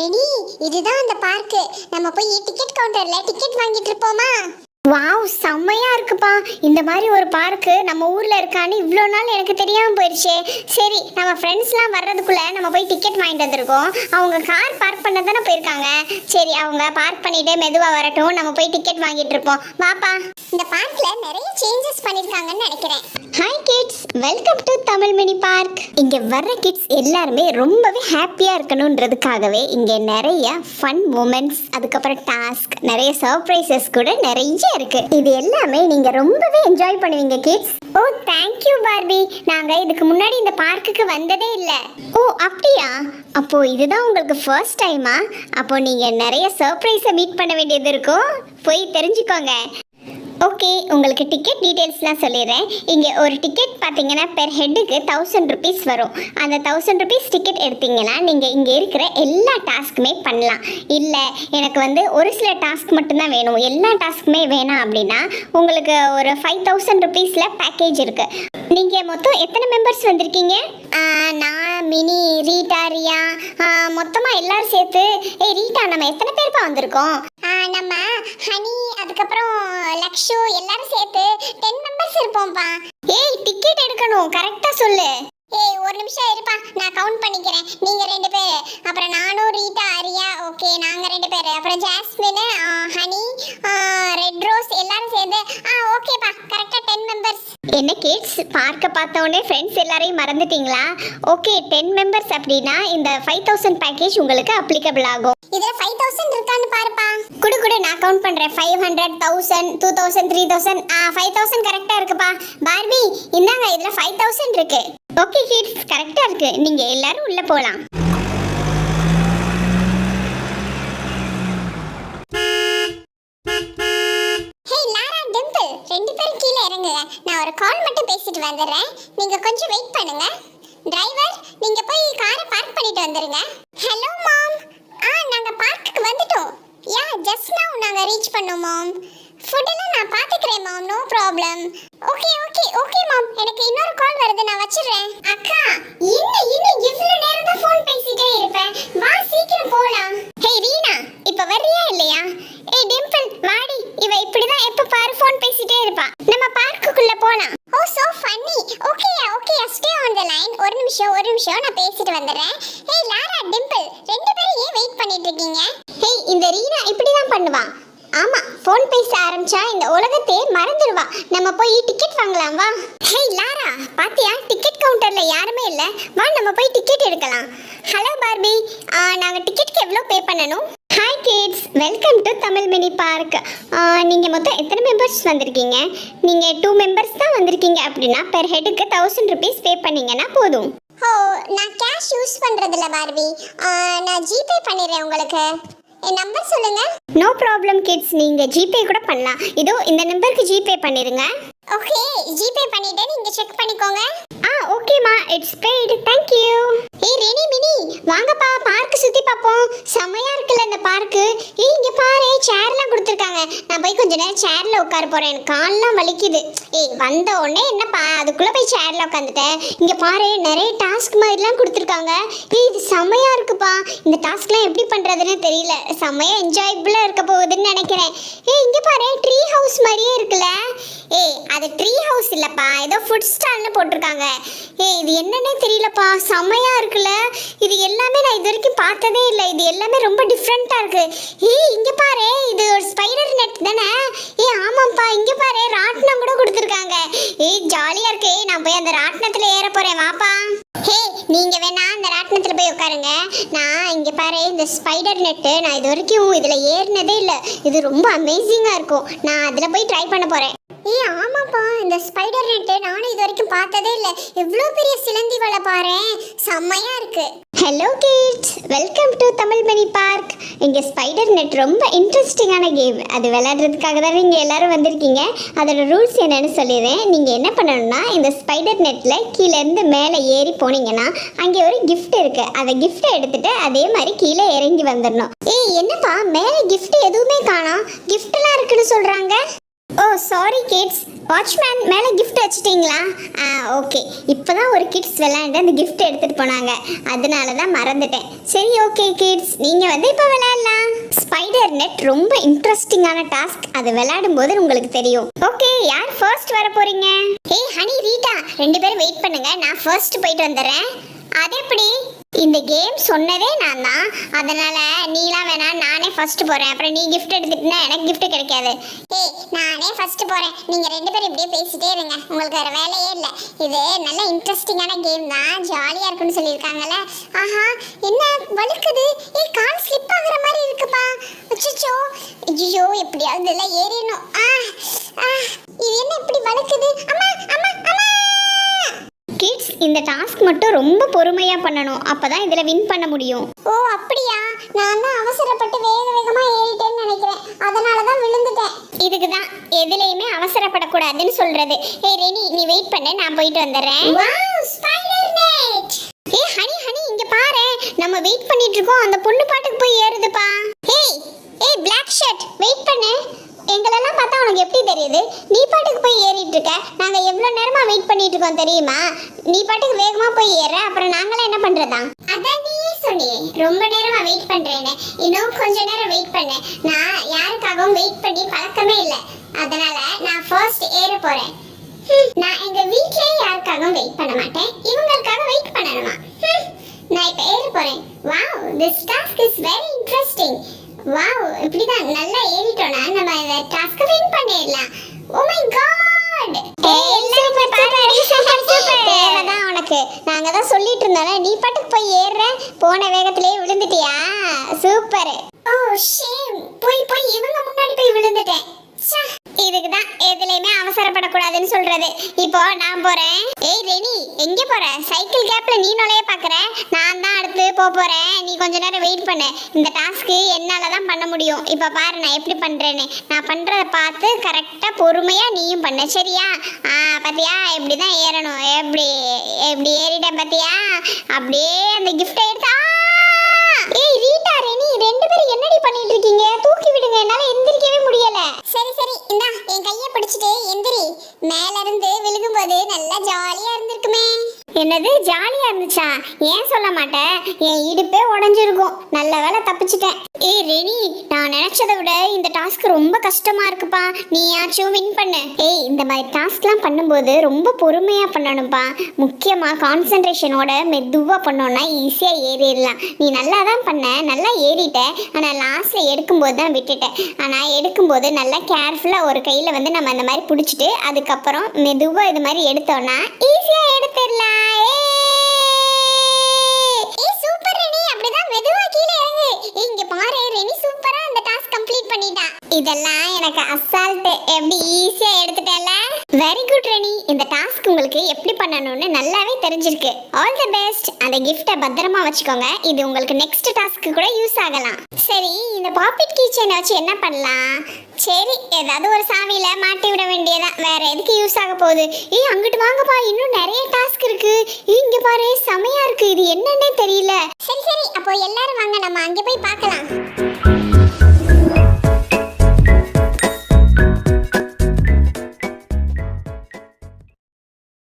Ready, இதுதான் அந்த park. நம்ம போய் டிக்கெட் கவுண்டர்ல டிக்கெட் வாங்கிட்டு இருப்போமா? வாவ், செம்மையா இருக்குப்பா. இந்த மாதிரி ஒரு பார்க்கு நம்ம ஊர்ல இருக்கான்னு இவ்வளோ நாள் எனக்கு தெரியாம போயிடுச்சே. சரி, நம்ம ஃப்ரெண்ட்ஸ்லாம் வர்றதுக்குள்ள நம்ம போய் டிக்கெட் வாங்கிட்டு வந்திருக்கோம். அவங்க கார் பார்க் பண்ண தானே போயிருக்காங்க. சரி, அவங்க பார்க் பண்ணிட்டு மெதுவா வரட்டும், நம்ம போய் டிக்கெட் வாங்கிட்டு இருப்போம். வாப்பா. இந்த பார்க்ல நிறைய சேஞ்சஸ் பண்ணிருக்காங்கன்னு நினைக்கிறேன். Hi kids, welcome to Tamil mini park. இங்க வர்ற கிட்ஸ் எல்லாருமே ரொம்பவே ஹாப்பியா இருக்கணும்ன்றதுக்காகவே இங்க நிறைய ஃபன் மூமெண்ட்ஸ், அதுக்கப்புறம் டாஸ்க், நிறைய சர்ப்ரைசஸ் கூட நிறைய இருக்கு. இது எல்லாமே நீங்க ரொம்பவே என்ஜாய் பண்ணுவீங்க kids. Oh, thank you Barbie. நாங்க இதுக்கு முன்னாடி இந்த பார்க்குக்கு வந்ததே இல்ல. ஓ அப்படியா? அப்போ இதுதான் உங்களுக்கு ஃபர்ஸ்ட் டைமா? அப்போ நீங்க நிறைய சர்ப்ரைஸை மீட் பண்ண வேண்டியது இருக்கும். போய் தெரிஞ்சுக்கோங்க. ஓகே, உங்களுக்கு டிக்கெட் டீட்டெயில்ஸ்லாம் சொல்லிடுறேன். இங்கே ஒரு டிக்கெட் பார்த்தீங்கன்னா பெர் ஹெட்டுக்கு 1000 ருபீஸ் வரும். அந்த 1000 ருபீஸ் டிக்கெட் எடுத்தீங்கன்னா நீங்கள் இங்கே இருக்கிற எல்லா டாஸ்க்குமே பண்ணலாம். இல்லை எனக்கு ஒரு சில டாஸ்க் மட்டும்தான் வேணும், எல்லா டாஸ்க்குமே வேணாம் அப்படின்னா உங்களுக்கு ஒரு 5000 ருபீஸில் பேக்கேஜ் இருக்குது. நீங்கள் மொத்தம் எத்தனை மெம்பர்ஸ் வந்திருக்கீங்க? நான், மினி, ரீட்டா, ரியா, மொத்தமாக எல்லோரும் சேர்த்து. ரீட்டா, நம்ம எத்தனை பேருப்பா வந்திருக்கோம்? நம்ம ஹனி, அதுக்கப்புறம் லக்ஷு, எல்லாரும் சேர்த்து 10 மெம்பர்ஸ் இருப்போம்ப்பா. டிக்கெட் எடுக்கணும், கரெக்டாக சொல்லு. ஒரு நிமிஷம் இருப்பா, நான் கவுண்ட் பண்ணிக்கிறேன். நீங்க 2 பேர், அப்புறம் நானும் ரீட்டா, அரியா, ஓகே நாங்க 2 பேர், அப்புறம் ஜாஸ்மின், ஹனி, ரெட் ரோஸ் எல்லாரும் சேர்ந்து ஓகேப்பா, கரெக்டா 10 மெம்பர்ஸ். என்ன கிட்ஸ், பார்க்க பார்த்த உடனே ஃப்ரெண்ட்ஸ் எல்லாரையும் மறந்துட்டீங்களா? ஓகே, 10 மெம்பர்ஸ் அப்படின்னா இந்த 5000 பேக்கேஜ் உங்களுக்கு அப்ளிகபிள் ஆகும். இதுல 5000 இருக்கான்னு பாருப்பா. குடு நான் கவுண்ட் பண்றேன். 500, 1000, 2000, 3000, 5000 கரெக்டா இருக்குப்பா. பார்பி, இந்தாங்க, இதுல 5000 இருக்கு. ஓகே கிட்ஸ், கரெக்டா இருக்கு. நீங்க எல்லாரும் உள்ள போலாம். டிம்பிள், 2 பேரும் கீழே இறங்குங்க. நான் ஒரு கால் மட்டும் பேசிட்டு வந்துடுறேன். நீங்க கொஞ்சம் வெயிட் பண்ணுங்க. டிரைவர், நீங்க போய் காரை பார்க் பண்ணிட்டு வந்துருங்க. Hello ma'am. நாங்க பார்க்குக்கு வந்துட்டோம். ஜஸ்ட் நவ நாங்க ரீச் பண்ணோம் மாம். ஃபுட்டெல்லாம் நான் பாத்துக்கிறேன் மாம், நோ ப்ராப்ளம். ஓகே மாம், எனக்கு இன்னொரு கால் வருது, நான் வச்சிடுறேன். அக்கா, இன்னும் இவ்வளவு நேரம் தான் ஃபோன் பேசிட்டே இருப்பேன். வா, சீக்கிரம் போலாம். ரீனா, இப்ப வர்றியா இல்லையா? டிம்பிள், வாடி. இவ இப்படிதான் எப்ப பாரு ஃபோன் பேசிட்டே இருப்பா. நம்ம பார்க்குக்குள்ள போலாம். Oh, so funny. Okay, stay on the line. ஒரு நிமிஷம் நான் பேசிட்டு வந்துறேன். லாரா, டிம்பிள், 2 பேரும் ஏன் வெயிட் பண்ணிட்டு இருக்கீங்க? இந்த ரீனா இப்படிதான் பண்ணுவா. ஆமா, ஃபோன் பேச ஆரம்பிச்சா இந்த உலகத்தை மறந்துடுவா. நம்ம போய் டிக்கெட் வாங்கலாம், வா. லாரா, பாத்தியா, டிக்கெட் கவுண்டர்ல யாருமே இல்ல. வா, நம்ம போய் டிக்கெட் எடுக்கலாம். ஹலோ பார்பி, நாங்க டிக்கெட்க்கு எவ்வளவு பே பண்ணணும்? Hi kids, welcome to Tamil mini park. நீங்க மொத்தம் எத்தனை மெம்பர்ஸ் வந்திருக்கீங்க? நீங்க 2 மெம்பர்ஸ் தான் வந்திருக்கீங்க அப்படின்னா பெர் ஹெட்டுக்கு 1000 ருபீஸ் பே பண்ணீங்கன்னா போதும். நான் கேஷ் யூஸ் பண்றது இல்ல பார்பி. நான் ஜிபே பண்ணிடுறேன். உங்களுக்கு என் நம்பர் சொல்லுங்க. நோ ப்ராப்ளம் கிட்ஸ், நீங்க ஜிபே கூட பண்ணலாம். இதோ இந்த நம்பருக்கு ஜிபே பண்ணிருங்க. ஓகே, ஜிபே பண்ணிட்டு நீங்க செக் பண்ணிக்கோங்க. ஓகேமா, it's paid. Thank you. Rennie, mini, வாங்கப்பா, பார்க் சுத்தி பாப்போம். செமையா இருக்குல்ல இந்த பார்க்கு. இங்க பாரு, சேர்லாம் கொடுத்துருக்காங்க. நான் போய் கொஞ்ச நேரம் சேர்ல உட்கார போறேன், எனக்கு கால்லாம் வலிக்குது. வந்த உடனே என்னப்பா அதுக்குள்ள போய் சேர்ல உட்காந்துட்டேன். இங்க பாரு, நிறைய டாஸ்க் மாதிரிலாம் கொடுத்துருக்காங்க. இது செமையா இருக்குப்பா. இந்த டாஸ்க்லாம் எப்படி பண்றதுன்னு தெரியல. செமையா என்ஜாயபிளா இருக்க போகுதுன்னு நினைக்கிறேன். இங்க பாரு, ட்ரீ ஹவுஸ் மாதிரியே இருக்குல்ல. அது ட்ரீ ஹவுஸ் இல்லப்பா, ஏதோ ஃபுட் ஸ்டால்னு போட்டிருக்காங்க. இது என்னன்னே தெரியலப்பா, செமையா இருக்குல்ல. இது எல்லாமே நான் இது வரைக்கும் பார்த்ததே இல்லை. இது எல்லாமே ரொம்ப டிஃப்ரெண்டா இருக்கு. இங்க பாரு, இது ஒரு ஸ்பைடர் நெட் தானே? ஆமாப்பா, இங்க பாரு, ராட்டினம் கூட கொடுத்துருக்காங்க. ஜாலியா இருக்கு. நான் போய் அந்த ராட்டினத்துல ஏற போறேன், வாப்பா. நீங்க வேணா அந்த ராட்டினத்துல போய் உட்காருங்க. நான் இங்க பாரு, இந்த ஸ்பைடர் நெட்டு நான் இது வரைக்கும் இதுல ஏறினதே இல்லை. இது ரொம்ப அமேசிங்கா இருக்கும். நான் அதுல போய் ட்ரை பண்ண போறேன். ஆமாப்பா, இந்த ஸ்பைடர் நெட் நானும் இது வரைக்கும் பார்த்ததே இல்லை. எவ்வளோ பெரிய சிலந்தி வலை பாரு, செம்மையா இருக்கு. Hello kids, welcome to Tamil mini park. இங்கே ஸ்பைடர் நெட் ரொம்ப இன்ட்ரெஸ்டிங்கான கேம். அது விளையாடுறதுக்காக தான் நீங்கள் எல்லாரும் வந்திருக்கீங்க. அதோட ரூல்ஸ் என்னன்னு சொல்லிடுறேன். நீங்கள் என்ன பண்ணணும்னா, இந்த ஸ்பைடர் நெட்டில் கீழேருந்து மேலே ஏறி போனீங்கன்னா அங்கே ஒரு கிஃப்ட் இருக்குது. அந்த கிஃப்ட்டை எடுத்துகிட்டு அதே மாதிரி கீழே இறங்கி வந்துடணும். என்னப்பா, மேலே கிஃப்ட் எதுவுமே காணோம். கிஃப்ட்லாம் இருக்குன்னு சொல்கிறாங்க. ஓ சாரி கிட்ஸ், வாட்ச்மேன் மேலே கிஃப்ட் வச்சிட்டிங்களா? ஓகே, இப்போ தான் ஒரு கிட்ஸ் விளையாண்டு அந்த கிஃப்ட் எடுத்துகிட்டு போனாங்க, அதனால தான் மறந்துட்டேன். சரி ஓகே கிட்ஸ், நீங்கள் வந்து இப்போ விளையாடலாம். ஸ்பைடர் நெட் ரொம்ப இன்ட்ரெஸ்டிங்கான டாஸ்க், அது விளையாடும் போது உங்களுக்கு தெரியும். ஓகே, யார் ஃபர்ஸ்ட் வர போறீங்க? ஏய் ஹனி, ரீட்டா, 2 பேரும் வெயிட் பண்ணுங்க, நான் ஃபர்ஸ்ட் போயிட்டு வந்துடுறேன். அது எப்படி? இந்த கேம் சொன்னதே நான் தான், அதனால நீலாம் வேணாம், நானே ஃபர்ஸ்ட் போறேன். அப்புறம் நீ கிஃப்ட் எடுத்துட்டா எனக்கு கிஃப்ட் கிடைக்காது. ஏய் நானே ஃபர்ஸ்ட் போறேன், நீங்க 2 பேரும் இப்படியே பேசிட்டே இருங்க, உங்களுக்கு வேற வேலையே இல்ல. இது நல்ல இன்ட்ரெஸ்டிங்கான கேம் தான், ஜாலியா இருக்குன்னு சொல்லியிருக்காங்கல்ல. ஆஹா, என்ன வழுக்குது? ஏய் கால் ஸ்லிப் ஆகுற மாதிரி இருக்குப்பா. அச்சச்சோ, ஐயோ, எப்படியாவது இதெல்லாம் ஏறிடணும். இது என்ன இப்படி வழுக்குது? அம்மா அம்மா அம்மா. கிட்ஸ், இந்த டாஸ்க் மட்டும் ரொம்ப பொறுமையா பண்ணணும், அப்பதான் இதுல வின் பண்ண முடியும். ஓ அப்படியா? நான் தான் அவசரப்பட்டு வேக வேகமா ஏறிட்டேன்னு நினைக்கிறேன், அதனால தான் விழுந்துட்டேன். இதுக்கு தான் எதுலையுமே அவசரப்படக்கூடாதுன்னு சொல்றது. ஏய் ரெனி, நீ வெயிட் பண்ணு, நான் போயிட்டு வந்துடுறேன். Wow, spider net. ஏய் ஹனி ஹனி, இங்க பாரு, நம்ம வெயிட் பண்ணிட்டு இருக்கோம், அந்த பொண்ணு பாட்டுக்கு போய் ஏறுதுப்பா. ஏய் ஏய் பிளாக் ஷர்ட், வெயிட் பண்ணு. எங்களெல்லாம் பார்த்தா உனக்கு எப்படி தெரியுது? நீ பாட்டுக்கு போய் ஏறிட்டு இருக்க, நாங்க எவ்வளவு நேரமா வெயிட் பண்ணிட்டு இருக்கோம் தெரியுமா? நீ பாட்டுக்கு வேகமா போய் ஏற, அப்புறம் நாங்களாம் என்ன பண்றதா? அதான் நீயே சொன்னியே ரொம்ப நேரமா வெயிட் பண்றேன்னு. இன்னும் கொஞ்ச நேரம் வெயிட் பண்ணு. நான் யாருக்காகவும் வெயிட் பண்ணி பழக்கமே இல்லை, அதனால நான் ஃபர்ஸ்ட் ஏற போறேன். நான் எங்க வீட்லயே யாருக்காகவும் வெயிட் பண்ண மாட்டேன், இவங்களுக்காக வெயிட் பண்ணணுமா? நான் இப்ப ஏற போறேன். Wow, this task is very interesting. Wow, இப்படிதான் நல்லா ஏறிட்டோம்னா நம்ம இந்த டாஸ்க் வின் பண்ணிடலாம். ஓ மை காட், தேவைதான் உனக்கு. நாங்க தான் சொல்லிட்டு இருந்தோம்ல, நீ பாட்டுக்கு போய் ஏறுற, போன வேகத்திலேயே விழுந்துட்டியா? சூப்பர். ஓ ஷேம், போய் போய் இவங்க முன்னாடி போய் விழுந்துட்டேன். இதுக்கு தான் எதுலையுமே அவசரப்படக்கூடாதுன்னு சொல்றது. இப்போ நான் போறேன். ஏய் ரெனி, எங்க போற? சைக்கிள் கேப்ல நீ நுழைய பாக்குற, நான் தான் அடுத்து போறேன். நீ கொஞ்ச நேரம் வெயிட் பண்ணு, இந்த டாஸ்க்கு என்னால தான் பண்ண முடியும். இப்ப பாரு நான் எப்படி பண்றேன்னு. நான் பண்றத பார்த்து கரெக்டா பொறுமையா நீயும் பண்ணு, சரியா? பாத்தியா, இப்படிதான் ஏறணும். எப்படி எப்படி ஏறிட்டேன் பாத்தியா? அப்படியே அந்த கிஃப்ட் எடுத்தா. ஏய் ரீட்டா, ரெனி, 2 பேரும் என்னடி பண்ணிட்டு இருக்கீங்க? தூக்கி விடுங்க, என்னால எந்திரிக்கவே முடியல. சரி சரி, இந்தா என் கையை பிடிச்சிட்டு எந்திரி. மேல இருந்து விழுகும்போது நல்லா ஜாலியா இருந்திருக்குமே. என்னது ஜாலியா இருந்துச்சா? ஏன் சொல்ல மாட்டேன், என் இடுப்பே உடஞ்சிருக்கும். நல்ல வேளை தப்பிச்சிட்டேன். ஏய் ரெனி, நான் நினைச்சதை விட இந்த டாஸ்க் ரொம்ப கஷ்டமா இருக்குப்பா, நீயாச்சும் வின் பண்ணு. ஏய், இந்த மாதிரி டாஸ்க்லாம் பண்ணும்போது ரொம்ப பொறுமையா பண்ணணும்ப்பா, முக்கியமா கான்சென்ட்ரேஷனோட மெதுவா பண்ணோம்னா ஈஸியா ஏறிடலாம். நீ நல்லா தான் பண்ண, நல்லா ஏறிட்ட, ஆனா லாஸ்ட்ல எடுக்கும்போது தான் விட்டுட்டேன். ஆனா எடுக்கும்போது நல்லா கேர்ஃபுல்லா ஒரு கையில வந்து நம்ம இந்த மாதிரி பிடிச்சிட்டு அதுக்கப்புறம் மெதுவா இது மாதிரி எடுத்தோம்னா ஈஸியா எடுத்துடலாம். சூப்பர் ரெனி, அப்படிதான் மெதுவா கீழே இறங்கு. இங்க பாரு, ரெனி சூப்பரா அந்த டாஸ்க் கம்ப்ளீட் பண்ணிட்டா. இதெல்லாம் எனக்கு அசால்ட், எப்படி ஈஸியா எடுத்துட்டேன்ல. வெரி குட் ரெனி, இந்த டாஸ்க் உங்களுக்கு எப்படி பண்ணணும்னு நல்லாவே தெரிஞ்சிருக்கு. All the best. அந்த கிஃப்ட்டை பத்திரமா வச்சுக்கோங்க, இது உங்களுக்கு நெக்ஸ்ட் டாஸ்க்கு கூட யூஸ் ஆகலாம். சரி, இந்த பாப்பிட் கீச்சனை வச்சு என்ன பண்ணலாம்? சரி, ஏதாவது ஒரு சாவியில மாட்டி விட வேண்டியதான், வேற எதுக்கு யூஸ் ஆக போகுது? ஏய் அங்கிட்டு வாங்கப்பா, இன்னும் நிறைய டாஸ்க் இருக்கு. இங்க பாரு, செமையா இருக்கு, இது என்னன்னே தெரியல. சரி சரி, அப்போ எல்லாரும் வாங்க, நம்ம அங்க போய் பார்க்கலாம்.